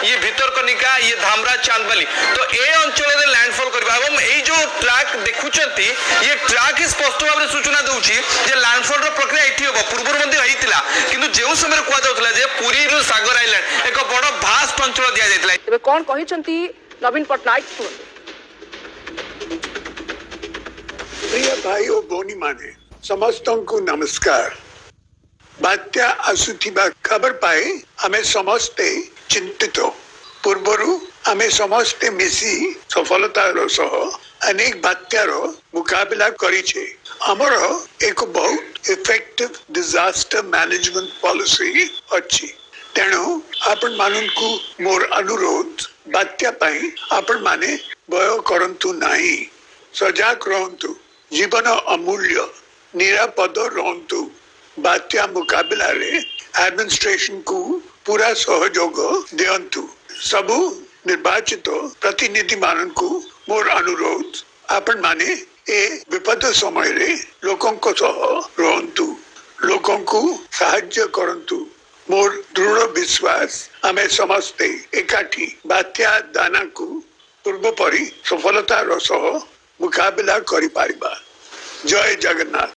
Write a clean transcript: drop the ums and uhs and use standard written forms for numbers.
ये भितरकनिका ये धामरा चांदबाली तो ए अंचल में लैंडफॉल करबा एवं ए जो ट्रैक देखुचंती ये ट्रैक ही स्पष्ट भाव में सूचना दउची जे लैंडफॉल रो प्रक्रिया एठी होबो पूर्वर मध्ये होइतिला किंतु जेउ समय कुआ जाउतला जे पुरी रु सागर आइलैंड एक बड़ भास्ट अंचल दिया जाइतला तबे कोन कहिसंती नवीन पटनायक प्रिय भाई और भौणी माने समस्त को नमस्कार। बात्या आसुथिबा खबर पाए आमे समस्ते चिंतित पूर्वरु आमे समस्ते मिसी सफलतार सह अनेक बात्यार मुकाबला करिछे। हमर एक बहुत इफेक्टिव डिजास्टर मैनेजमेंट पॉलिसी अछि। तेणु आपण माननकु मोर अनुरोध बात्या पाई आपण माने भय करंतु नाही, सजाग रहंतु, जीवन अमूल्य निरापद रहंतु। बात्या मुकाबला रे एडमिनिस्ट्रेशन को पूरा सहयोग दियंतु। सबु निर्वाचित प्रतिनिधि मानन को मोर अनुरोध आपण माने ए विपद समय रे लोकन को सह रहंतु, लोकन को सहाय्य करंतु। मोर दृढ़ विश्वास आमे समस्ते एकाठी बात्या दाना को पूर्व परी सफलतार सह मुकाबला करि पारिबा। जय जगन्नाथ।